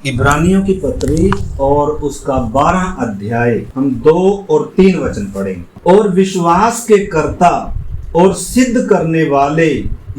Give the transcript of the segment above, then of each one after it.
इब्रानियों की पत्री और उसका 12 अध्याय हम 2 और 3 वचन पढ़ेंगे। और विश्वास के कर्ता और सिद्ध करने वाले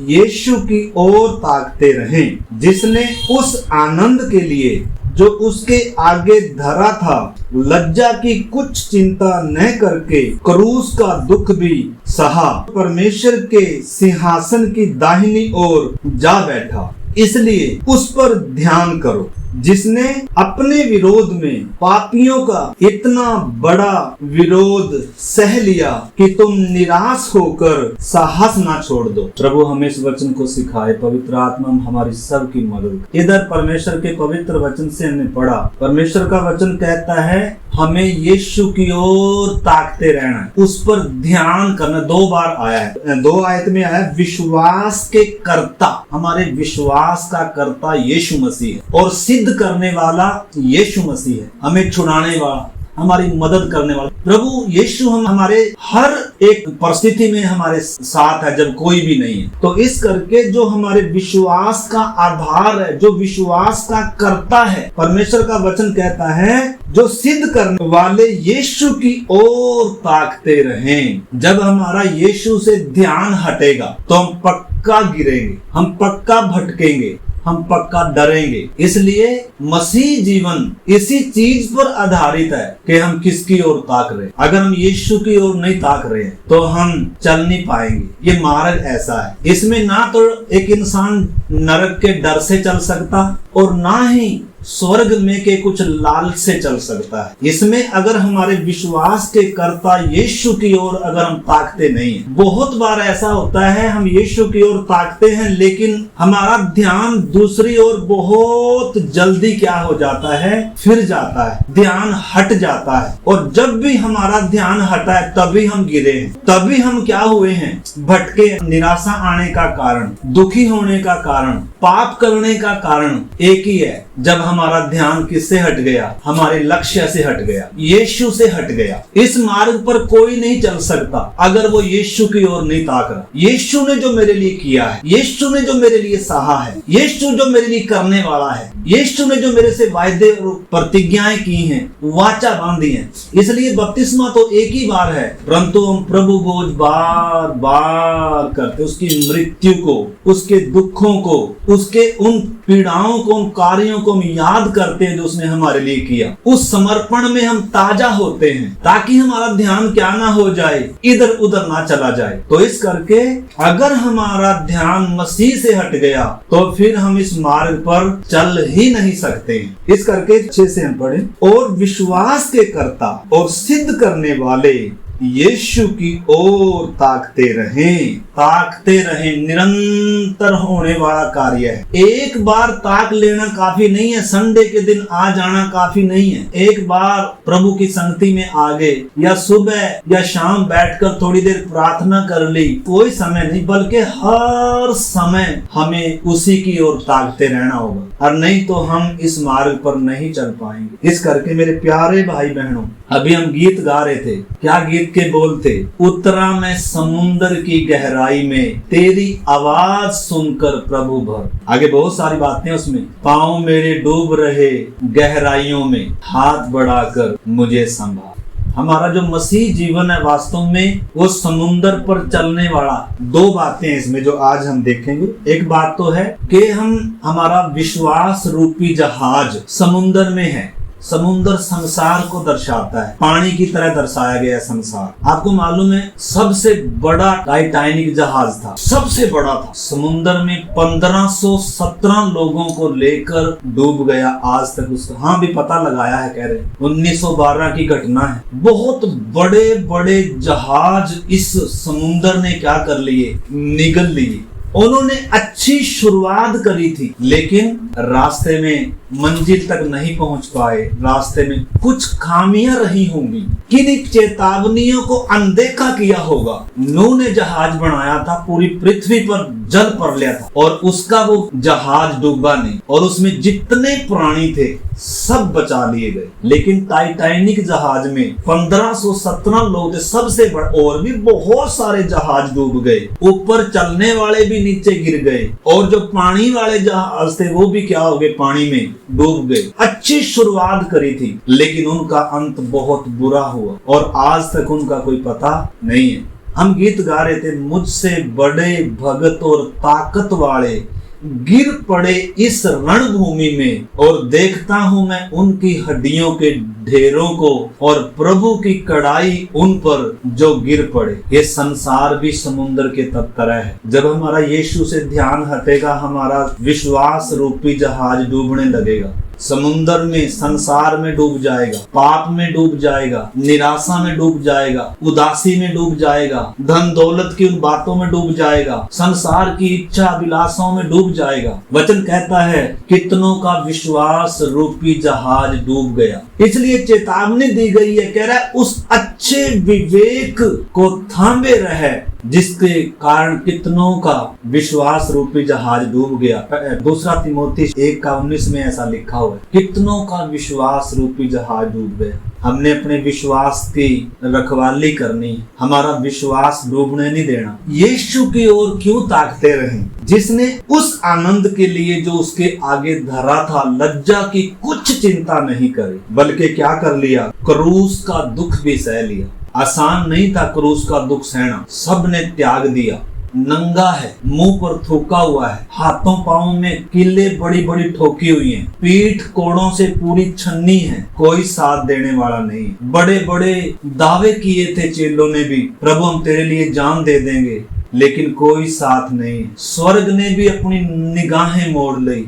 यीशु की ओर ताकते रहें, जिसने उस आनंद के लिए जो उसके आगे धरा था लज्जा की कुछ चिंता न करके क्रूस का दुख भी सहा, परमेश्वर के सिंहासन की दाहिनी ओर जा बैठा। इसलिए उस पर ध्यान करो, जिसने अपने विरोध में पापियों का इतना बड़ा विरोध सह लिया कि तुम निराश होकर साहस ना छोड़ दो। प्रभु हमें इस वचन को सिखाए, पवित्र आत्मा हमारी सब की मदद। इधर परमेश्वर के पवित्र वचन से हमने पढ़ा, परमेश्वर का वचन कहता है हमें यीशु की ओर ताकते रहना, उस पर ध्यान करना। 2 बार आया है, 2 आयत में आया विश्वास के कर्ता, हमारे विश्वास का कर्ता यीशु मसीह है और सिद्ध करने वाला यीशु मसीह है, हमें छुड़ाने वाला, हमारी मदद करने वाला प्रभु यीशु। हम हमारे हर एक परिस्थिति में हमारे साथ है जब कोई भी नहीं है। तो इस करके जो हमारे विश्वास का आधार है, जो विश्वास का कर्ता है, परमेश्वर का वचन कहता है जो सिद्ध करने वाले यीशु की ओर ताकते रहें। जब हमारा यीशु से ध्यान हटेगा तो हम पक्का गिरेंगे, हम पक्का भटकेंगे, हम पक्का डरेंगे। इसलिए मसीह जीवन इसी चीज पर आधारित है कि हम किसकी ओर ताक रहे। अगर हम यीशु की ओर नहीं ताक रहे हैं तो हम चल नहीं पाएंगे। ये मार्ग ऐसा है, इसमें ना तो एक इंसान नरक के डर से चल सकता और ना ही स्वर्ग में के कुछ लालच से चल सकता है। इसमें अगर हमारे विश्वास के कर्ता यीशु की ओर अगर हम ताकते नहीं है, बहुत बार ऐसा होता है हम यीशु की ओर ताकते हैं लेकिन हमारा ध्यान दूसरी ओर बहुत जल्दी क्या हो जाता है, फिर जाता है, ध्यान हट जाता है। और जब भी हमारा ध्यान हटा है तभी हम गिरे हैं, तभी हम क्या हुए हैं, भटके। निराशा आने का कारण, दुखी होने का कारण, पाप करने का कारण एक ही है, जब हमारा ध्यान किससे हट गया, हमारे लक्ष्य से हट गया, यीशु से हट गया। इस मार्ग पर कोई नहीं चल सकता अगर वो यीशु की ओर नहीं ताक रहा। यीशु ने जो मेरे लिए किया है, यीशु ने जो मेरे लिए सहा है, यीशु जो मेरे लिए करने वाला है, यीशु ने जो मेरे से वायदे और प्रतिज्ञाएं की हैं, वाचा बांधी है। इसलिए बपतिस्मा तो एक ही बार है, परंतु हम प्रभु बोझ बार बार करते, उसकी मृत्यु को, उसके दुखों को, उसके उन पीड़ाओं को, उन कार्यों को हम याद करते हैं जो उसने हमारे लिए किया। उस समर्पण में हम ताजा होते हैं ताकि हमारा ध्यान क्या ना हो जाए, इधर उधर ना चला जाए। तो इस करके अगर हमारा ध्यान मसीह से हट गया तो फिर हम इस मार्ग पर चल ही नहीं सकते। इस करके अच्छे से हम पढ़े, और विश्वास के कर्ता और सिद्ध करने वाले यीशु की ओर ताकते रहें, ताकते रहें। निरंतर होने वाला कार्य है। एक बार ताक लेना काफी नहीं है, संडे के दिन आ जाना काफी नहीं है। एक बार प्रभु की संगति में आ गए या सुबह या शाम बैठकर थोड़ी देर प्रार्थना कर ली, कोई समय नहीं, बल्कि हर समय हमें उसी की ओर ताकते रहना होगा, और नहीं तो हम इस मार्ग पर नहीं चल पाएंगे। इस करके मेरे प्यारे भाई बहनों, अभी हम गीत गा रहे थे, क्या गीत के बोल थे, उतरा मैं समुंदर की गहराई में, तेरी आवाज सुनकर प्रभु भर। आगे बहुत सारी बातें उसमें, पांव मेरे डूब रहे गहराइयों में, हाथ बढ़ाकर मुझे संभाल। हमारा जो मसीह जीवन है वास्तव में वो समुंदर पर चलने वाला। 2 बातें इसमें जो आज हम देखेंगे। एक बात तो है कि हमारा विश्वास रूपी जहाज समुंदर में है। समुंदर संसार को दर्शाता है, पानी की तरह दर्शाया गया संसार। आपको मालूम है सबसे बड़ा टाइटैनिक जहाज था, सबसे बड़ा था, समुंदर में 1517 लोगों को लेकर डूब गया आज तक। उसका हाँ भी पता लगाया है, कह रहे 1912 की घटना है। बहुत बड़े बड़े जहाज इस समुंदर ने क्या कर लिए, निगल लिए। उन्होंने अच्छी शुरुआत करी थी लेकिन रास्ते में मंजिल तक नहीं पहुंच पाए। रास्ते में कुछ खामियां रही होंगी, किन चेतावनियों को अनदेखा किया होगा। नूह ने जहाज बनाया था, पूरी पृथ्वी पर जल पर लिया था और उसका वो जहाज डूबा नहीं, और उसमें जितने प्राणी थे सब बचा लिए गए। लेकिन टाइटैनिक जहाज में 1517 लोग थे, सबसे बड़े, और भी बहुत सारे जहाज डूब गए। ऊपर चलने वाले भी नीचे गिर गए और जो पानी वाले जहाज थे वो भी क्या हो गए, पानी में डूब गए। अच्छी शुरुआत करी थी लेकिन उनका अंत बहुत बुरा हुआ और आज तक उनका कोई पता नहीं है। हम गीत गा रहे थे, मुझसे बड़े भगत और ताकत वाले गिर पड़े इस रणभूमि में और देखता हूं मैं उनकी हड्डियों के ढेरों को और प्रभु की कड़ाई उन पर जो गिर पड़े। ये संसार भी समुद्र के तरह है। जब हमारा यीशु से ध्यान हटेगा हमारा विश्वास रूपी जहाज डूबने लगेगा। समुंदर में, संसार में डूब जाएगा, पाप में डूब जाएगा, निराशा में डूब जाएगा, उदासी में डूब जाएगा, धन दौलत की उन बातों में डूब जाएगा, संसार की इच्छा अभिलाषाओं में डूब जाएगा। वचन कहता है कितनों का विश्वास रूपी जहाज डूब गया। इसलिए चेतावनी दी गई है, कह रहा है उस अच्छे विवेक को थामे रहे जिसके कारण कितनों का विश्वास रूपी जहाज डूब गया। दूसरा तिमोथी 1:19 में ऐसा लिखा हुआ है, कितनों का विश्वास रूपी जहाज डूब गया। हमने अपने विश्वास की रखवाली करनी है, हमारा विश्वास डूबने नहीं देना। यीशु की ओर क्यों ताकते रहें जिसने उस आनंद के लिए जो उसके आगे धरा था लज्जा की कुछ चिंता नहीं करी बल्कि क्या कर लिया, क्रूस का दुख भी सह लिया। आसान नहीं था क्रूस का दुख सहना, सब ने त्याग दिया। नंगा है, मुंह पर थूका हुआ है, हाथों पांवों में कीले बड़ी बड़ी ठोकी हुई हैं, पीठ कोड़ों से पूरी छन्नी है, कोई साथ देने वाला नहीं। बड़े बड़े दावे किए थे चेलों ने भी, प्रभु हम तेरे लिए जान दे देंगे, लेकिन कोई साथ नहीं। स्वर्ग ने भी अपनी निगाहें मोड़ ली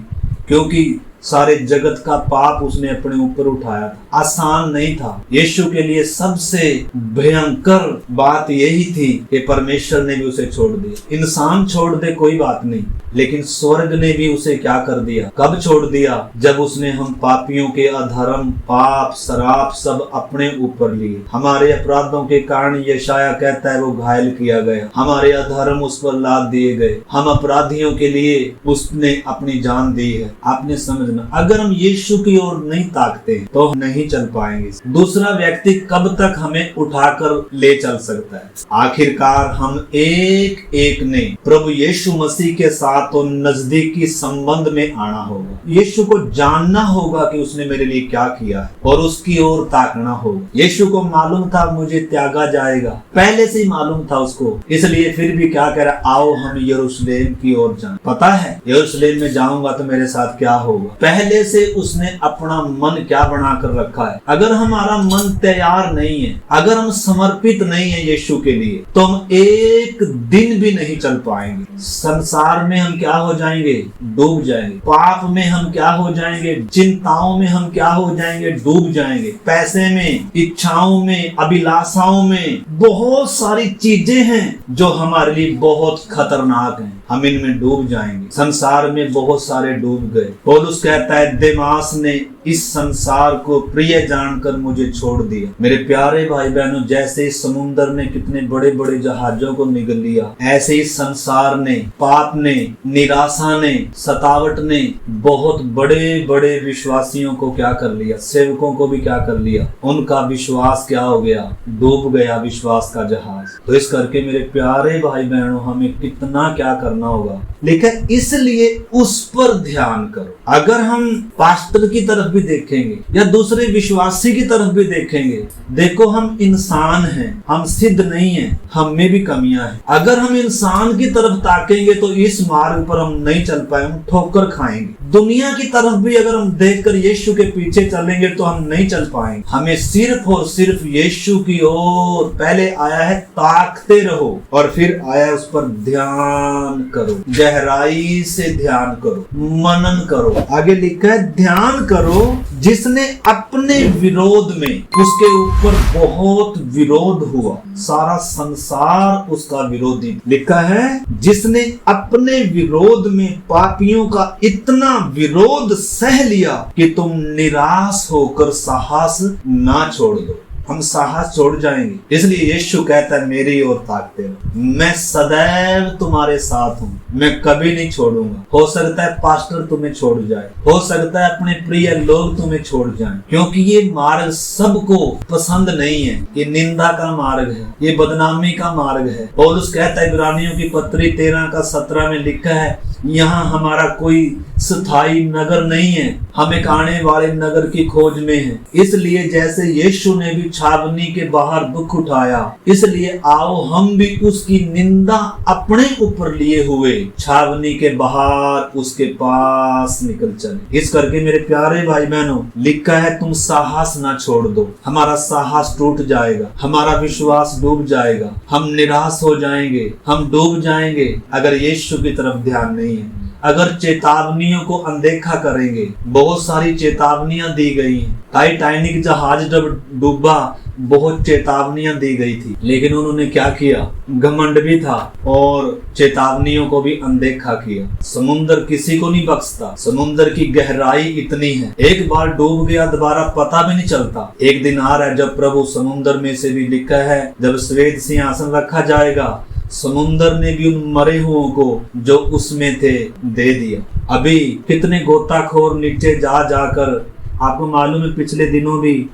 क्योंकि सारे जगत का पाप उसने अपने ऊपर उठाया था। आसान नहीं था। यीशु के लिए सबसे भयंकर बात यही थी कि परमेश्वर ने भी उसे छोड़ दिया। इंसान छोड़ दे कोई बात नहीं, लेकिन स्वर्ग ने भी उसे क्या कर दिया, कब छोड़ दिया, जब उसने हम पापियों के अधर्म, पाप, शराब सब अपने ऊपर लिए। हमारे अपराधों के कारण यशाया कहता है वो घायल किया गया, हमारे अधर्म उस पर लाद दिए गए, हम अपराधियों के लिए उसने अपनी जान दी है। आपने समझना, अगर हम यीशु की ओर नहीं ताकते तो नहीं चल पाएंगे। दूसरा व्यक्ति कब तक हमें उठाकर ले चल सकता है? आखिरकार हम एक एक ने प्रभु यीशु मसीह के साथ तो नजदीकी संबंध में आना होगा। यीशु को जानना होगा कि उसने मेरे लिए क्या किया है और उसकी ओर ताकना होगा। यीशु को मालूम था मुझे त्यागा जाएगा, पहले से ही मालूम था उसको, इसलिए फिर भी क्या कह रहा, आओ हम यरूशलेम की ओर जाएं। पता है यरूशलेम में जाऊंगा तो मेरे साथ क्या होगा। पहले से उसने अपना मन क्या बनाकर रखा है। अगर हमारा मन तैयार नहीं है, अगर हम समर्पित नहीं है यीशु के लिए, तो हम एक दिन भी नहीं चल पाएंगे। संसार में हम क्या हो जाएंगे, डूब जाएंगे। पाप में हम क्या हो जाएंगे, चिंताओं में हम क्या हो जाएंगे, डूब जाएंगे। पैसे में, इच्छाओं में, अभिलाषाओं में बहुत सारी चीजें हैं जो हमारे लिए बहुत खतरनाक हैं, हम इनमें डूब जाएंगे। संसार में बहुत सारे डूब गए। पौलुस कहता है देमास ने इस संसार को प्रिय जानकर मुझे छोड़ दिया। मेरे प्यारे भाई बहनों, जैसे इस समुद्र ने कितने बड़े बड़े जहाजों को निगल लिया, ऐसे ही संसार ने, पाप ने, निराशा ने, सतावट ने बहुत बड़े बड़े विश्वासियों को क्या कर लिया, सेवकों को भी क्या कर लिया। उनका विश्वास क्या हो गया, डूब गया विश्वास का जहाज। तो इस करके मेरे प्यारे भाई बहनों, हमें कितना क्या करना होगा, लेकिन इसलिए उस पर ध्यान करो। अगर हम पास्टर की तरफ भी देखेंगे या दूसरे विश्वासी की तरफ भी देखेंगे, देखो हम इंसान हैं, हम सिद्ध नहीं हैं, हम में भी कमियां हैं। अगर हम इंसान की तरफ ताकेंगे तो इस मार्ग पर हम नहीं चल पाए, हम ठोकर खाएंगे। दुनिया की तरफ भी अगर हम देखकर यीशु के पीछे चलेंगे तो हम नहीं चल पाएंगे। हमें सिर्फ और सिर्फ यीशु की ओर पहले आया है, ताकते रहो, और फिर आया उस पर ध्यान करो, गहराई से ध्यान करो, मनन करो। आगे लिखा है ध्यान करो जिसने अपने विरोध में, उसके ऊपर बहुत विरोध हुआ, सारा संसार उसका विरोधी। लिखा है जिसने अपने विरोध में पापियों का इतना विरोध सह लिया कि तुम निराश होकर साहस ना छोड़ दो। हम साहस छोड़ जाएंगे, इसलिए यीशु कहता है मेरी ओर ताकते रहो, मैं सदैव तुम्हारे साथ हूँ। मैं कभी नहीं छोड़ूंगा। हो सकता है पास्टर तुम्हें छोड़ जाए, हो सकता है अपने प्रिय लोग तुम्हें छोड़ जाएं, क्योंकि ये मार्ग सबको पसंद नहीं है। ये निंदा का मार्ग है, ये बदनामी का मार्ग है। पौलुस कहता है इब्रानियों की पत्री 13:17 में लिखा है, यहाँ हमारा कोई स्थायी नगर नहीं है, हम एक आने वाले नगर की खोज में हैं। इसलिए जैसे यीशु ने भी छावनी के बाहर दुख उठाया, इसलिए आओ हम भी उसकी निंदा अपने ऊपर लिए हुए छावनी के बाहर उसके पास निकल चले। इस करके मेरे प्यारे भाई बहनों, लिखा है तुम साहस ना छोड़ दो। हमारा साहस टूट जाएगा, हमारा विश्वास डूब जाएगा, हम निराश हो जाएंगे, हम डूब जाएंगे अगर यीशु की तरफ ध्यान नहीं है, अगर चेतावनियों को अनदेखा करेंगे। बहुत सारी चेतावनियां दी गई हैं। टाइटैनिक जहाज जब डूबा बहुत चेतावनियां दी गई थी, लेकिन उन्होंने क्या किया? घमंड भी था और चेतावनियों को भी अनदेखा किया। समुद्र किसी को नहीं बख्शता, समुद्र की गहराई इतनी है, एक बार डूब गया दोबारा पता भी नहीं चलता। एक दिन आ रहा है जब प्रभु समुद्र में से भी, लिखा है जब श्वेत सिंहासन रखा जाएगा, समुद्र ने भी उन मरे हुओं को जो उसमें थे दे दिया। अभी कितने गोताखोर नीचे जा जाकर, आपको मालूम है पिछले दिनों भी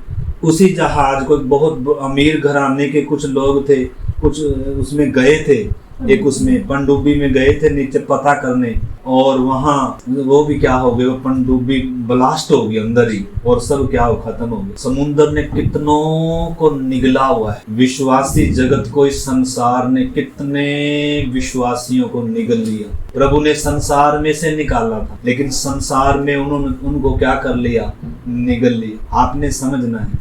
उसी जहाज को बहुत अमीर घराने के कुछ लोग थे, कुछ उसमें गए थे, एक उसमें पनडुब्बी में गए थे नीचे पता करने, और वहां वो भी क्या हो गए, वो पनडुब्बी ब्लास्ट हो गई अंदर ही, और सब क्या हो खत्म हो गया। समुद्र ने कितनों को निगला हुआ है, विश्वासी जगत को, इस संसार ने कितने विश्वासियों को निगल लिया। प्रभु ने संसार में से निकाला था, लेकिन संसार में उन्होंने उनको क्या कर लिया? निगल लिया। आपने समझना है,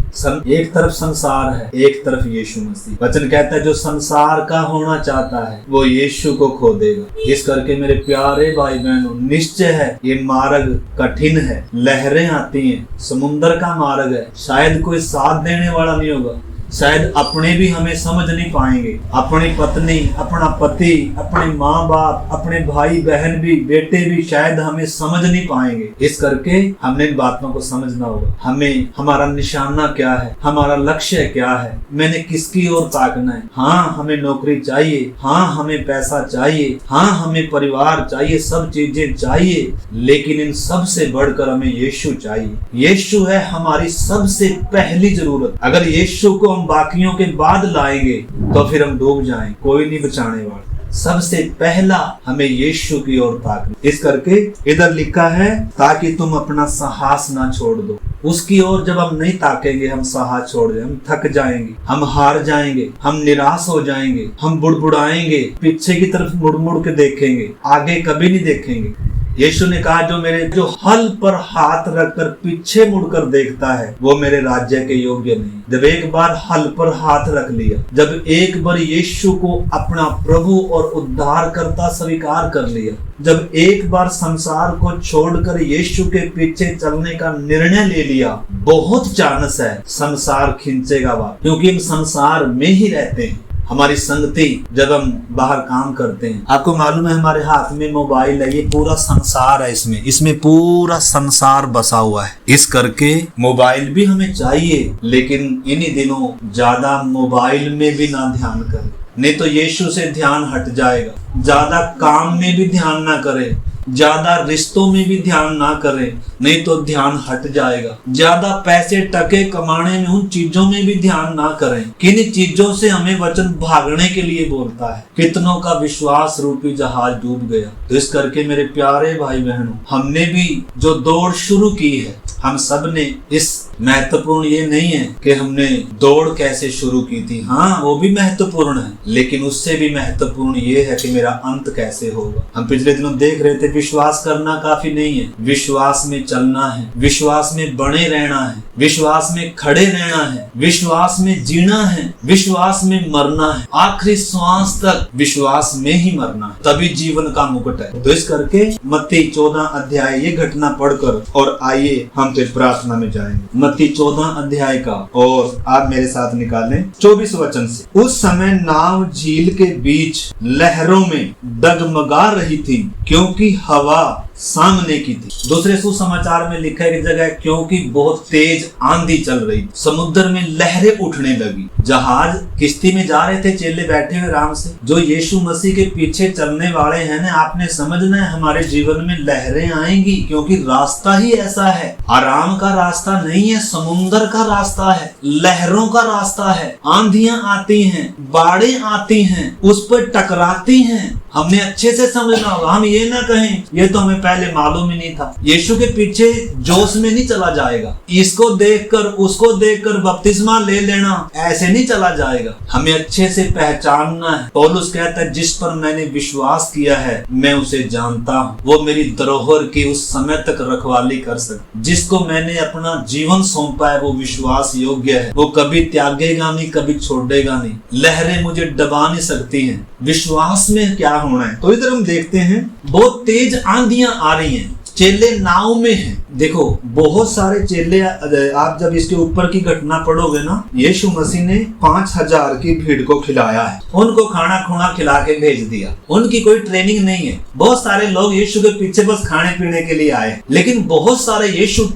एक तरफ संसार है, एक तरफ यीशु मसीह। वचन कहता है जो संसार का होना चाहता है वो यीशु को खो देगा। इस करके मेरे प्यारे भाई बहनों, निश्चय है ये मार्ग कठिन है, लहरें आती हैं, समुद्र का मार्ग है, शायद कोई साथ देने वाला नहीं होगा, शायद अपने भी हमें समझ नहीं पाएंगे, अपनी पत्नी, अपना पति, अपने माँ बाप, अपने भाई बहन भी, बेटे भी शायद हमें समझ नहीं पाएंगे। इस करके हमने इन बातों को समझना होगा। हमें हमारा निशाना क्या है, हमारा लक्ष्य क्या है, मैंने किसकी ओर ताकना है। हाँ हमें नौकरी चाहिए, हाँ हमें पैसा चाहिए, हाँ हमें परिवार चाहिए, सब चीजें चाहिए, लेकिन इन सब से बढ़कर हमें यीशु चाहिए। यीशु है हमारी सबसे पहली जरूरत। अगर यीशु को बाकियों के बाद लाएंगे तो फिर हम डूब जाएं, कोई नहीं बचाने वाला। सबसे पहला हमें यीशु की ओर ताकना। इस करके इधर लिखा है ताकि तुम अपना साहस ना छोड़ दो। उसकी ओर जब हम नहीं ताकेंगे, हम साहस छोड़ देंगे, हम थक जाएंगे, हम हार जाएंगे, हम निराश हो जाएंगे, हम बुड़बुड़ाएंगे, पीछे की तरफ मुड़ मुड़ के देखेंगे, आगे कभी नहीं देखेंगे। यीशु ने कहा जो हल पर हाथ रखकर पीछे मुड़कर देखता है वो मेरे राज्य के योग्य नहीं। जब एक बार हल पर हाथ रख लिया, जब एक बार यीशु को अपना प्रभु और उद्धारकर्ता स्वीकार कर लिया, जब एक बार संसार को छोड़कर यीशु के पीछे चलने का निर्णय ले लिया, बहुत चांस है संसार खींचेगा वह, क्योंकि हम संसार में ही रहते हैं। हमारी संगति जब हम बाहर काम करते हैं, आपको मालूम है हमारे हाथ में मोबाइल है, ये पूरा संसार है, इसमें पूरा संसार बसा हुआ है। इस करके मोबाइल भी हमें चाहिए, लेकिन इन्हीं दिनों ज्यादा मोबाइल में भी ना ध्यान करें, नहीं तो यीशु से ध्यान हट जाएगा। ज्यादा काम में भी ध्यान ना करें, ज्यादा रिश्तों में भी ध्यान ना करें, नहीं तो ध्यान हट जाएगा। ज्यादा पैसे टके कमाने में, उन चीजों में भी ध्यान ना करें। किन चीजों से हमें वचन भागने के लिए बोलता है। कितनों का विश्वास रूपी जहाज डूब गया। तो इस करके मेरे प्यारे भाई बहनों, हमने भी जो दौड़ शुरू की है, हम सब ने, इस महत्वपूर्ण ये नहीं है कि हमने दौड़ कैसे शुरू की थी, हाँ वो भी महत्वपूर्ण है, लेकिन उससे भी महत्वपूर्ण ये है कि मेरा अंत कैसे होगा। हम पिछले दिनों देख रहे थे विश्वास करना काफी नहीं है, विश्वास में चलना है, विश्वास में बने रहना है, विश्वास में खड़े रहना है, विश्वास में जीना है, विश्वास में मरना है, आखिरी श्वास तक विश्वास में ही मरना है, तभी जीवन का मुकुट है। तो इस करके मत्ती 14 अध्याय ये घटना पढ़कर और आइए हम फिर प्रार्थना में जाएंगे। मत्ती 14 अध्याय का, और आप मेरे साथ निकालें 24 वचन से। उस समय नाव झील के बीच लहरों में डगमगा रही थी, क्योंकि हवा सामने की थी। दूसरे सुसमाचार में लिखा है कि जगह क्योंकि बहुत तेज आंधी चल रही, समुद्र में लहरें उठने लगी। जहाज किश्ती में जा रहे थे, चेले बैठे हुए आराम से। जो यीशु मसीह के पीछे चलने वाले हैं ना, आपने समझना है हमारे जीवन में लहरें आएंगी, क्योंकि रास्ता ही ऐसा है। आराम का रास्ता नहीं है, समुंदर का रास्ता है, लहरों का रास्ता है। आंधियां आती हैं, बाढ़ें आती हैं, उस पर टकराती हैं। हमने अच्छे से समझना होगा। हम ये ना कहें ये तो हमें पहले मालूम ही नहीं था। यीशु के पीछे जोश में नहीं चला जाएगा, इसको देखकर उसको देखकर बपतिस्मा ले लेना, ऐसे नहीं चला जाएगा। हमें अच्छे से पहचानना है। पौलुस कहता है जिस पर मैंने विश्वास किया है मैं उसे जानता हूँ, वो मेरी धरोहर की उस समय तक रखवाली कर सकता। जिसको मैंने अपना जीवन सौंपा है वो विश्वास योग्य है, वो कभी त्यागेगा नहीं, कभी छोड़ेगा नहीं। लहरें मुझे दबा नहीं सकती हैं। विश्वास में क्या होना है, तो इधर हम देखते हैं बहुत तेज आंधियां आ रही हैं, चेले नाव में हैं। देखो बहुत सारे चेले, आप जब इसके ऊपर की घटना पढ़ोगे ना, यीशु मसीह ने 5000 की भीड़ को खिलाया है, उनको खाना खुना खिला के भेज दिया। उनकी कोई ट्रेनिंग नहीं है। बहुत सारे लोग यीशु के पीछे बस खाने पीने के लिए आए, लेकिन बहुत सारे यीशु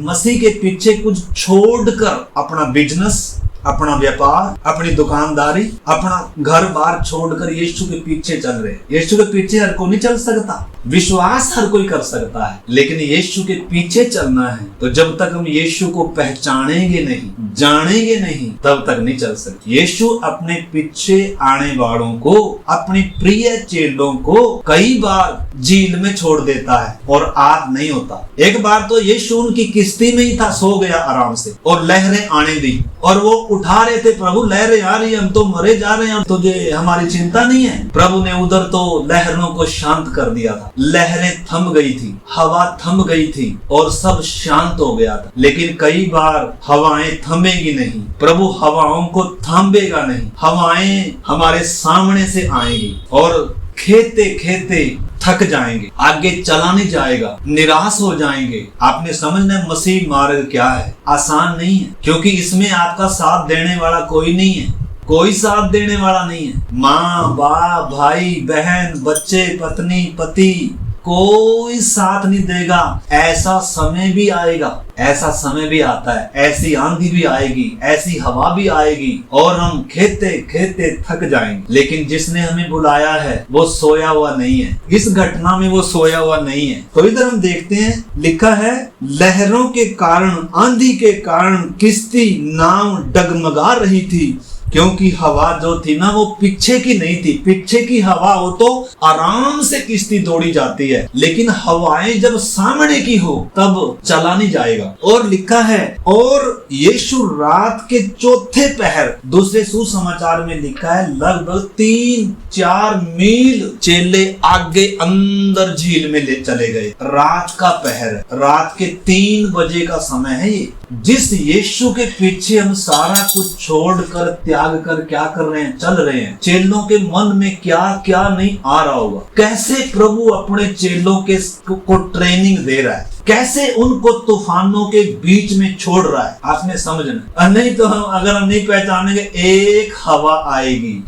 मसीह के पीछे कुछ छोड़कर अपना बिजनेस, अपना व्यापार, अपनी दुकानदारी, अपना घर बार छोड़कर यीशु के पीछे चल रहे। यीशु के पीछे हर कोई नहीं चल सकता, विश्वास हर कोई कर सकता है, लेकिन यीशु के पीछे चलना है तो जब तक हम यीशु को पहचानेंगे नहीं, जानेंगे नहीं, तब तक नहीं चल सकते। यीशु अपने पीछे आने वालों को, अपने प्रिय चेलों को कई बार झील में छोड़ देता है और आग नहीं होता। एक बार तो यीशु उनकी किश्ती में ही था, सो गया आराम से, और लहरें आने दी और वो उठा रहे थे, प्रभु लहरें आ रही है, हम तो मरे जा रहे हैं, तुझे हमारी चिंता नहीं है। प्रभु ने उधर तो लहरों को शांत कर दिया था, लहरें थम गई थी, हवा थम गई थी और सब शांत हो गया था। लेकिन कई बार हवाएं थमेगी नहीं, प्रभु हवाओं को थामेगा नहीं। हवाएं हमारे सामने से आएंगी और खेते खेते थक जाएंगे, आगे चला नहीं जाएगा, निराश हो जाएंगे। आपने समझना है मसीह मार्ग क्या है, आसान नहीं है, क्योंकि इसमें आपका साथ देने वाला कोई नहीं है, कोई साथ देने वाला नहीं है। माँ बाप, भाई बहन, बच्चे, पत्नी, पति, कोई साथ नहीं देगा। ऐसा समय भी आएगा, ऐसा समय भी आता है, ऐसी आंधी भी आएगी, ऐसी हवा भी आएगी और हम खेते खेते थक जाएंगे। लेकिन जिसने हमें बुलाया है वो सोया हुआ नहीं है, इस घटना में वो सोया हुआ नहीं है। तो इधर हम देखते हैं, लिखा है लहरों के कारण, आंधी के कारण किश्ती, नाव डगमगा रही थी, क्योंकि हवा जो थी ना वो पीछे की नहीं थी। पीछे की हवा हो तो आराम से किश्ती दौड़ी जाती है, लेकिन हवाएं जब सामने की हो तब चला नहीं जाएगा। और लिखा है और यीशु रात के चौथे पहर, दूसरे सुसमाचार में लिखा है लगभग 3-4 मील चेले आगे अंदर झील में ले चले गए। रात का पहर, रात के 3 बजे का समय है ये। जिस यीशु के पीछे हम सारा कुछ छोड़कर, त्याग कर क्या कर रहे हैं, चल रहे हैं, चेलों के मन में क्या क्या नहीं आ रहा होगा। कैसे प्रभु अपने चेलों को ट्रेनिंग दे रहा है, कैसे उनको तूफानों के बीच में छोड़ रहा है, आपने समझना। नहीं तो अगर हम नहीं पहचानेंगे, एक हवा आएगी,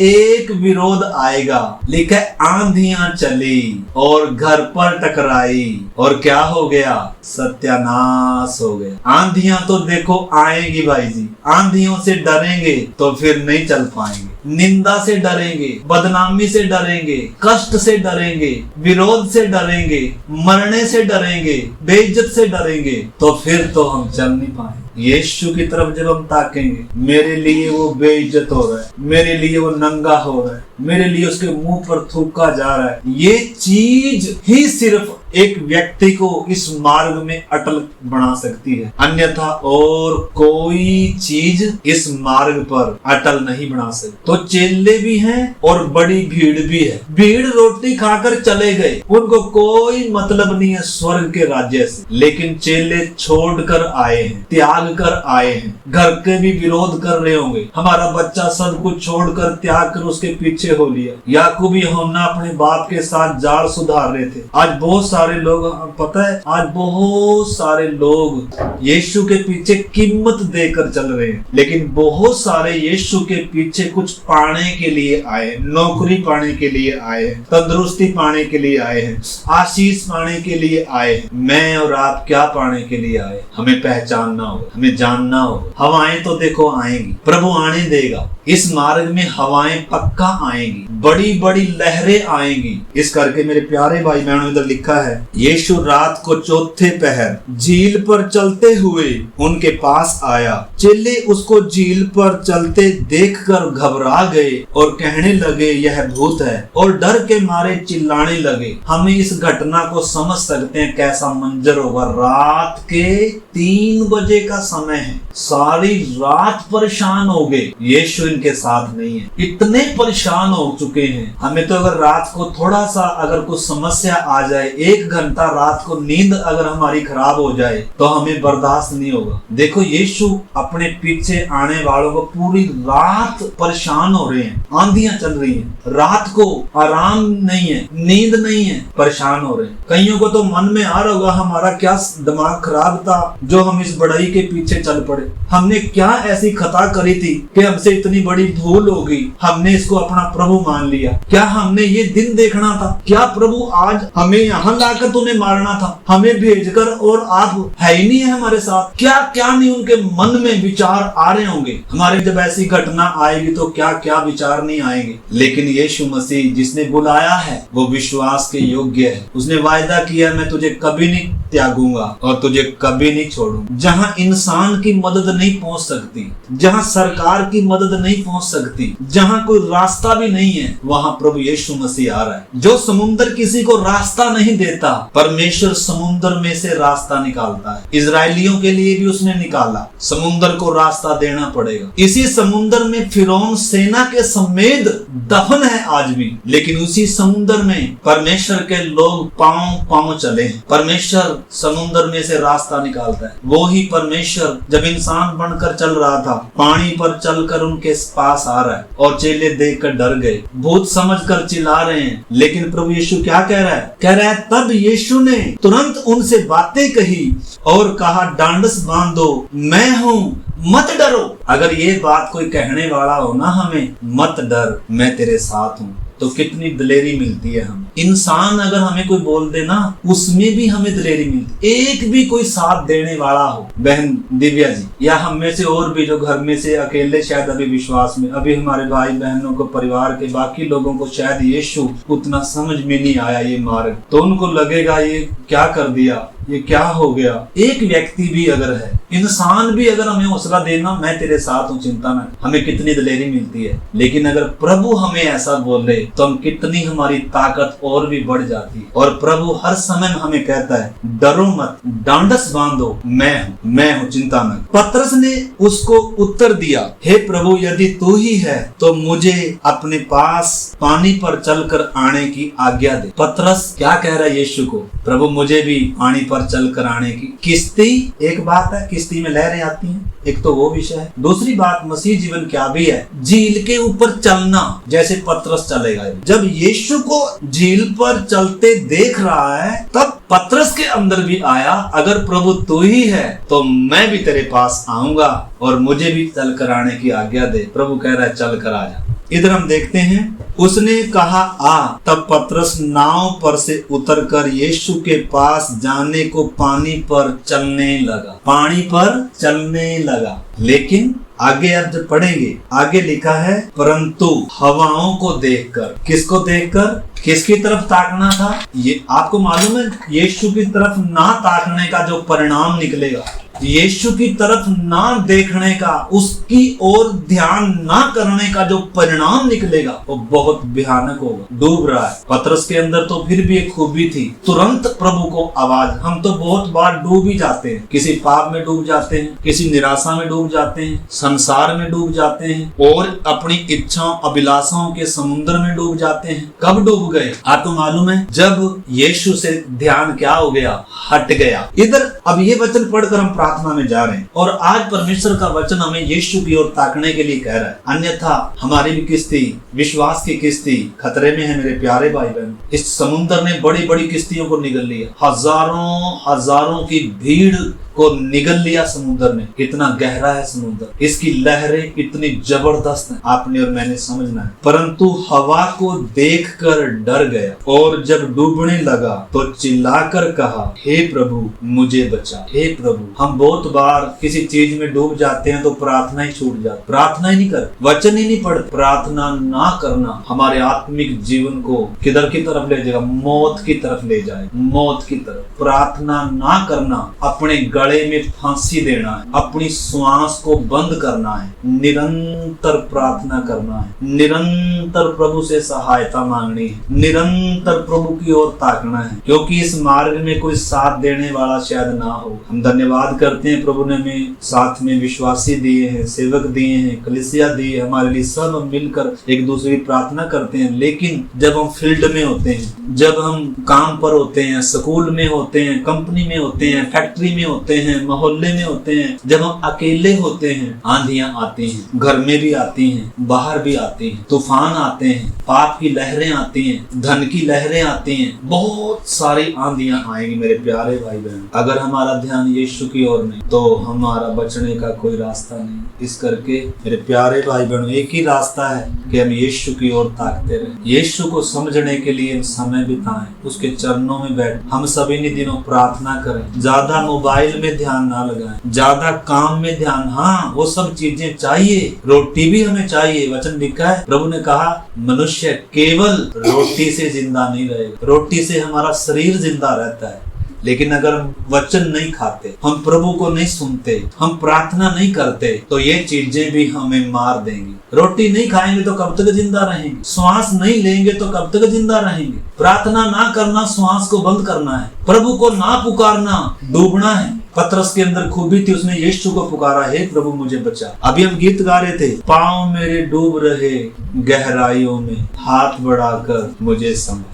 एक विरोध आएगा। लिखा है आंधियां चली और घर पर टकराई और क्या हो गया, सत्यानाश हो गया। आंधियां तो देखो आएगी भाई जी, आंधियों से डरेंगे तो फिर नहीं चल पाएंगे, निंदा से डरेंगे, बदनामी से डरेंगे, कष्ट से डरेंगे, विरोध से डरेंगे, मरने से डरेंगे, बेइज्जत से डरेंगे, तो फिर तो हम चल नहीं पाएंगे। यीशु की तरफ जब हम ताकेंगे, मेरे लिए वो बेइज्जत हो रहा है, मेरे लिए वो नंगा हो रहा है, मेरे लिए उसके मुंह पर थूका जा रहा है, ये चीज ही सिर्फ एक व्यक्ति को इस मार्ग में अटल बना सकती है, अन्यथा और कोई चीज इस मार्ग पर अटल नहीं बना सकती। तो चेले भी हैं और बड़ी भीड़ भी है। भीड़ रोटी खाकर चले गए, उनको कोई मतलब नहीं है स्वर्ग के राज्य से, लेकिन चेले छोड़कर आए हैं, त्याग कर आए हैं। घर के भी विरोध कर रहे होंगे, हमारा बच्चा सब कुछ छोड़कर त्याग कर उसके पीछे हो लिया। याकूब यूहन्ना अपने बाप के साथ जाल सुधार रहे थे, आज बहुत सारे लोग, पता है आज बहुत सारे लोग यीशु के पीछे कीमत देकर चल रहे हैं, लेकिन बहुत सारे यीशु के पीछे कुछ पाने के लिए आए, नौकरी पाने के लिए आए, तंदुरुस्ती पाने के लिए आए हैं, आशीष पाने के लिए आए। मैं और आप क्या पाने के लिए आए? हमें पहचानना होगा, हमें जानना होगा। हवाएं तो देखो आएंगी, प्रभु आने देगा। इस मार्ग में हवाएं पक्का आएंगी, बड़ी बड़ी लहरें आएंगी। इस करके मेरे प्यारे भाई बहनों, इधर लिखा है यीशु रात को चौथे पहर झील पर चलते हुए उनके पास आया। चेले उसको झील पर चलते देखकर घबरा गए और कहने लगे यह भूत है, और डर के मारे चिल्लाने लगे। हमें इस घटना को समझ सकते हैं, कैसा मंजर होगा। रात के 3 बजे का समय है, सारी रात परेशान हो गए। यीशु इनके साथ नहीं है, इतने परेशान हो चुके हैं। हमें तो अगर रात को थोड़ा सा अगर कुछ समस्या आ जाए, 1 घंटा रात को नींद अगर हमारी खराब हो जाए तो हमें बर्दाश्त नहीं होगा। देखो यीशु अपने पीछे आने वालों को पूरी रात परेशान हो रहे हैं, आंधियां चल रही हैं, रात को आराम नहीं है, नींद नहीं है, परेशान हो रहे हैं। कईयों को तो मन में आ रहा होगा हमारा क्या दिमाग खराब था जो हम इस बढ़ई के पीछे चल पड़े। हमने क्या ऐसी खता करी थी कि हमसे इतनी बड़ी भूल हो गई, हमने इसको अपना प्रभु मान लिया। क्या हमने ये दिन देखना था? क्या प्रभु आज हमें यहाँ लाकर तुम्हें मारना था, हमें भेजकर, और आप है ही नहीं है हमारे साथ? क्या क्या नहीं उनके मन में विचार आ रहे होंगे। हमारे जब ऐसी घटना आएगी तो क्या क्या विचार नहीं आएंगे। लेकिन यीशु मसीह जिसने बुलाया है वो विश्वास के योग्य है। उसने वायदा किया मैं तुझे कभी नहीं त्यागूंगा और तुझे कभी नहीं छोड़ूंगा। जहाँ इंसान की मदद नहीं पहुंच सकती, जहाँ सरकार की मदद नहीं पहुंच सकती, जहाँ कोई रास्ता भी नहीं है, वहाँ प्रभु यीशु मसीह आ रहा है। जो समुद्र किसी को रास्ता नहीं देता, परमेश्वर समुद्र में से रास्ता निकालता है। इजरायलियों के लिए भी उसने निकाला, समुद्र को रास्ता देना पड़ेगा। इसी समुद्र में फिरौन सेना के समेत दफन है आज भी, लेकिन उसी समुद्र में परमेश्वर के लोग पांव पांव चले हैं। परमेश्वर समुद्र में से रास्ता निकालता है। वो ही परमेश्वर जब इंसान बनकर चल रहा था, पानी पर चलकर उनके पास आ रहा है, और चेले देखकर डर गए, भूत समझकर चिल्ला रहे हैं। लेकिन प्रभु यीशु क्या कह रहा है? कह रहा है तब यीशु ने तुरंत उनसे बातें कही और कहा डांडस बांधो, मैं हूँ, मत डरो। अगर ये बात कोई कहने वाला हो ना हमें, मत डर, मैं तेरे साथ हूँ, तो कितनी दिलेरी मिलती है। हम इंसान अगर हमें कोई बोल दे ना, उसमें भी हमें दिलेरी मिलती। एक भी कोई साथ देने वाला हो, बहन दिव्या जी या हम में से और भी जो घर में से अकेले शायद अभी विश्वास में, अभी हमारे भाई बहनों को, परिवार के बाकी लोगों को शायद यीशु उतना समझ में नहीं आया ये मार्ग, तो उनको लगेगा ये क्या कर दिया, ये क्या हो गया। एक व्यक्ति भी अगर है, इंसान भी अगर हमें हौसला देना, मैं तेरे साथ हूँ, चिंता न, हमें कितनी दिलेरी मिलती है। लेकिन अगर प्रभु हमें ऐसा बोले तो हम कितनी हमारी ताकत और भी बढ़ जाती है। और प्रभु हर समय हमें कहता है डरो मत, डांडस बांधो, मैं हूँ, चिंता न। पतरस ने उसको उत्तर दिया, हे प्रभु यदि तू ही है तो मुझे अपने पास पानी पर चलकर आने की आज्ञा दे। पतरस क्या कह रहा है यीशु को? प्रभु मुझे भी पानी पर चलकर आने की। किश्ती एक बात है, किश्ती में लहरें आती हैं, एक तो वो विषय है। दूसरी बात मसीह जीवन क्या भी है, झील के ऊपर चलना, जैसे पतरस चलेगा। जब यीशु को झील पर चलते देख रहा है तब पतरस के अंदर भी आया, अगर प्रभु तू ही है तो मैं भी तेरे पास आऊंगा और मुझे भी चल कर आने की आज्ञा दे। प्रभु कह रहा है चल कर आ जा। इधर हम देखते हैं, उसने कहा आ, तब पतरस नाव पर से उतरकर यीशु के पास जाने को पानी पर चलने लगा। पानी पर चलने लगा। लेकिन आगे अब जब पढ़ेंगे, आगे लिखा है परंतु हवाओं को देखकर। किसको देखकर? किसकी तरफ ताकना था? ये आपको मालूम है, यीशु की तरफ ना ताकने का जो परिणाम निकलेगा, यीशु की तरफ ना देखने का, उसकी ओर ध्यान ना करने का जो परिणाम निकलेगा वो बहुत भयानक होगा। डूब रहा है पतरस के अंदर, तो फिर भी एक खूबी थी, तुरंत प्रभु को आवाज। हम तो बहुत बार डूब ही जाते हैं, किसी पाप में डूब जाते हैं, किसी निराशा में डूब जाते हैं, संसार में डूब जाते हैं और अपनी इच्छाओं अभिलाषाओं के समुद्र में डूब जाते हैं। कब डूब गए आपको मालूम है? जब यीशु से ध्यान क्या हो गया? हट गया। इधर अब ये वचन पढ़कर हम प्रार्थना में जा रहे हैं और आज परमेश्वर का वचन हमें यीशु की ओर ताकने के लिए कह रहा है, अन्यथा हमारी भी किस्ती, विश्वास की किस्ती खतरे में है। मेरे प्यारे भाई बहन, इस समुद्र ने बड़ी बड़ी किस्तियों को निगल लिया, हजारों हजारों की भीड़ को निगल लिया समुद्र ने। कितना गहरा है समुद्र, इसकी लहरें कितनी जबरदस्त हैं, आपने और मैंने समझना है। परंतु हवा को देखकर डर गया और जब डूबने लगा तो चिल्लाकर कहा, हे प्रभु मुझे बचा, हे प्रभु। हम बहुत बार किसी चीज में डूब जाते हैं तो प्रार्थना ही छूट जाती, प्रार्थना ही नहीं कर, वचन ही नहीं पढ़ते। प्रार्थना ना करना हमारे आत्मिक जीवन को किधर की तरफ ले जाएगा, मौत की तरफ ले जाएगा, मौत की तरफ। प्रार्थना ना करना अपने गले में फांसी देना है, अपनी श्वास को बंद करना है, निरंतर प्रार्थना करना है, निरंतर प्रभु से सहायता मांगनी है, निरंतर प्रभु की ओर ताकना है, क्योंकि इस मार्ग में कोई साथ देने वाला शायद ना हो। हम धन्यवाद करते हैं, प्रभु ने हमें साथ में विश्वासी दिए हैं, सेवक दिए हैं, कलीसिया दी है हमारे लिए। सब हम मिलकर एक दूसरे की प्रार्थना करते हैं। लेकिन जब हम फील्ड में होते हैं, जब हम काम पर होते हैं, स्कूल में होते हैं, कंपनी में होते हैं, फैक्ट्री में होते हैं, मोहल्ले में होते हैं, जब हम अकेले होते हैं, आंधियां आती हैं, घर में भी आती हैं, बाहर भी आती हैं, तूफान आते हैं, पाप की लहरें आती हैं, धन की लहरें आती हैं, बहुत सारी आंधियां आएंगी मेरे प्यारे भाई बहन। अगर हमारा ध्यान यीशु की ओर नहीं तो हमारा बचने का कोई रास्ता नहीं। इस करके मेरे प्यारे भाई बहन, एक ही रास्ता है कि हम यीशु की ओर ताकते रहें, यीशु को समझने के लिए हम समय बिताएं, उसके चरणों में बैठ हम सभी ने दिनों प्रार्थना करें। ज्यादा मोबाइल में ध्यान ना लगाएं, ज्यादा काम में ध्यान, हाँ वो सब चीजें चाहिए, रोटी भी हमें चाहिए। वचन लिखा है, प्रभु ने कहा मनुष्य केवल रोटी से जिंदा नहीं रहेगा, रोटी से हमारा शरीर जिंदा रहता है। लेकिन अगर हम वचन नहीं खाते, हम प्रभु को नहीं सुनते, हम प्रार्थना नहीं करते, तो ये चीजें भी हमें मार देंगी। रोटी नहीं खाएंगे तो कब तक जिंदा रहेंगे, श्वास नहीं लेंगे तो कब तक जिंदा रहेंगे। प्रार्थना ना करना, श्वास को बंद करना है, प्रभु को ना पुकारना, डूबना है। पतरस के अंदर खूबी थी, उसने यीशु को पुकारा, हे प्रभु मुझे बचा। अभी हम गीत गा रहे थे, पांव मेरे डूब रहे गहराइयों में, हाथ बढ़ाकर मुझे संभाल।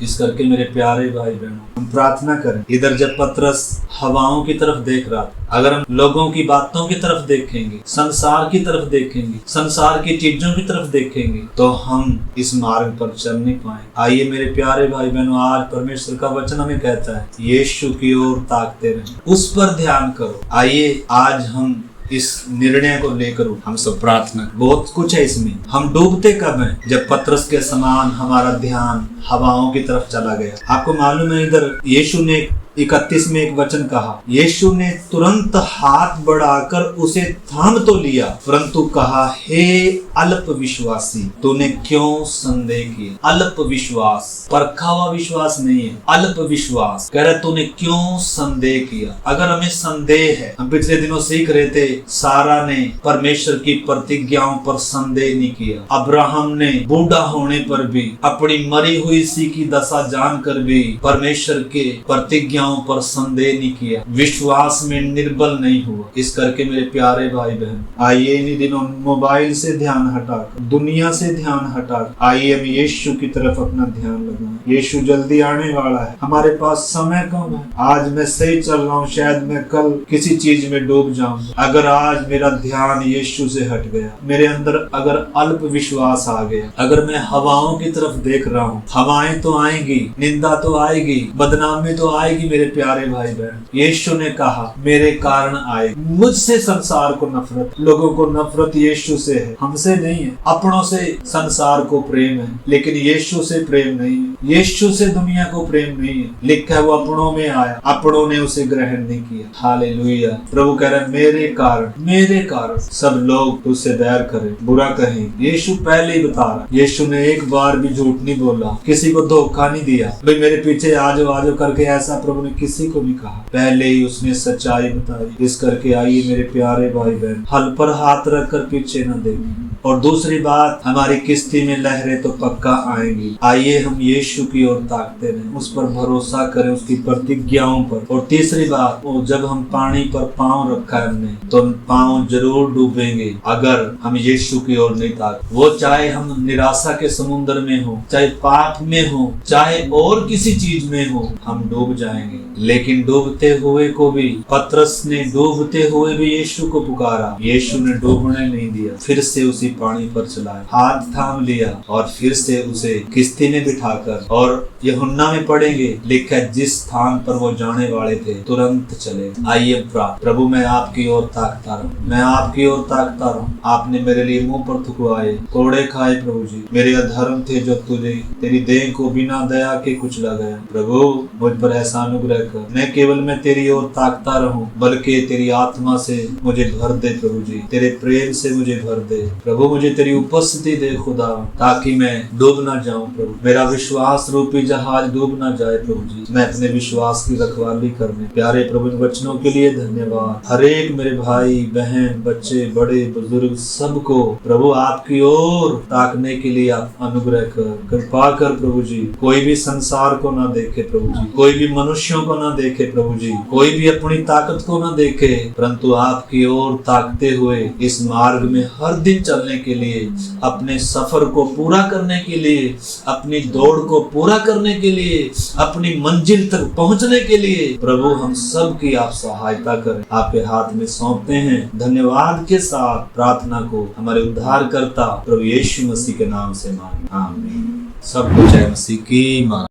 इस करके मेरे प्यारे भाई बहनों, हम प्रार्थना करें। इधर जब पतरस हवाओं की तरफ देख रहा था, अगर हम लोगों की बातों की तरफ देखेंगे, संसार की तरफ देखेंगे, संसार की चीजों की तरफ देखेंगे, तो हम इस मार्ग पर चल नहीं पाए। आइए मेरे प्यारे भाई बहनों, आज परमेश्वर का वचन हमें कहता है, यीशु की ओर ताकते रहें, उस पर ध्यान करो। आइए आज हम इस निर्णय को लेकर हम सब प्रार्थना, बहुत कुछ है इसमें। हम डूबते कब हैं? जब पतरस के समान हमारा ध्यान हवाओं की तरफ चला गया। आपको मालूम है, इधर यीशु ने 31 में एक वचन कहा, यीशु ने तुरंत हाथ बढ़ाकर उसे थाम तो लिया, परंतु कहा, हे अल्प विश्वासी, तूने क्यों संदेह किया। अल्प विश्वास, परखा हुआ विश्वास नहीं है, अल्प विश्वास। कह रहे तूने क्यों संदेह किया। अगर हमें संदेह है, हम पिछले दिनों सीख रहे थे, सारा ने परमेश्वर की प्रतिज्ञाओं पर संदेह नहीं किया। अब्राहम ने बूढ़ा होने पर भी, अपनी मरी हुई सी की दशा जानकर भी परमेश्वर के प्रतिज्ञाओं पर संदेह नहीं किया, विश्वास में निर्बल नहीं हुआ। इस करके मेरे प्यारे भाई बहन, आइए इन्हीं दिनों मोबाइल से ध्यान हटाकर, दुनिया से ध्यान हटाकर, आइए हम यीशु की तरफ अपना ध्यान लगाएं। यीशु जल्दी आने वाला है, हमारे पास समय कम है। आज मैं सही चल रहा हूँ, शायद मैं कल किसी चीज में डूब जाऊं। अगर आज मेरा ध्यान यीशु से हट गया, मेरे अंदर अगर अल्प विश्वास आ गया, अगर मैं हवाओं की तरफ देख रहा हूँ, हवाएं तो आएंगी, निंदा तो आएगी, बदनामी तो आएगी। मेरे प्यारे भाई बहन, यीशु ने कहा मेरे कारण आए। मुझसे संसार को नफरत, लोगों को नफरत यीशु से है, हमसे नहीं है। अपनों से संसार को प्रेम है, लेकिन यीशु से प्रेम नहीं है। यीशु से दुनिया को प्रेम नहीं है। लिखा है वो अपनों में आया, अपनों ने उसे ग्रहण नहीं किया। हालेलुया। प्रभु कह रहे मेरे कारण सब लोग तुझसे बैर करें, बुरा कहें। यीशु पहले ही बता रहा, यीशु ने एक बार भी झूठ नहीं बोला, किसी को धोखा नहीं दिया, भाई मेरे पीछे आजो आजो करके, ऐसा प्रभु ने किसी को भी कहा। पहले ही उसने सच्चाई बताई। इस करके आइए मेरे प्यारे भाई बहन, हल पर हाथ रखकर पीछे न देखें। और दूसरी बात, हमारी किस्ती में लहरें तो पक्का आएंगी। आइए हम यीशु की ओर ताकते रहें, उस पर भरोसा करें, उसकी प्रतिज्ञाओं पर। और तीसरी बात, जब हम पानी पर पांव रखा है हमने, तो पांव जरूर डूबेंगे अगर हम यीशु की ओर नहीं ताकते। वो चाहे हम निराशा के समुद्र में हो, चाहे पाप में हो, चाहे और किसी चीज में हो, हम डूब जाएंगे। जाएंगे। लेकिन डूबते हुए को भी, पतरस ने डूबते हुए भी यीशु को पुकारा, यीशु ने डूबने नहीं दिया, फिर से उसी पानी पर चलाया, हाथ थाम लिया और फिर से उसे किश्ती में बिठाकर, और यूहन्ना में पढ़ेंगे लिखा है जिस स्थान पर वो जाने वाले थे तुरंत चले। आइए प्रभु, मैं आपकी ओर ताकता रहूं, मैं आपकी ओर ताकता रहूं। आपने मेरे लिए मुंह पर थुकवाए, कोड़े खाए प्रभु जी, मेरे अधर्म थे जो तुझे तेरी देह को बिना दया के कुचला गया। प्रभु मुझ पर ऐसा अनुग्रह कर, मैं केवल मैं तेरी ओर ताकता रहूं, बल्कि तेरी आत्मा से मुझे भर दे प्रभु जी, तेरे प्रेम से मुझे भर दे प्रभु, मुझे तेरी उपस्थिति दे खुदा, ताकि मैं डूब ना जाऊं प्रभु, मेरा विश्वास रूपी जहाज डूब ना जाए प्रभु जी। मैं अपने विश्वास की रखवाली करने, प्यारे प्रभु इन वचनों के लिए धन्यवाद। हर एक मेरे भाई बहन, बच्चे, बड़े बुजुर्ग, सबको प्रभु आपकी ओर ताकने के लिए आप अनुग्रह कर, कृपा कर प्रभु जी। कोई भी संसार को ना देखे प्रभु जी, कोई भी मनुष्यों को ना देखे प्रभु जी, कोई भी अपनी ताकत को ना देखे, परंतु आपकी ओर ताकते हुए इस मार्ग में हर दिन चलने के लिए, अपने सफर को पूरा करने के लिए, अपनी दौड़ को पूरा करने के लिए, अपनी मंजिल तक पहुंचने के लिए प्रभु हम सब की आप सहायता करें। आपके हाथ में सौंपते हैं धन्यवाद के साथ प्रार्थना को हमारे उद्धारकर्ता प्रभु यीशु मसीह के नाम से मांगे, आमीन। सबको जय मसीह की मान।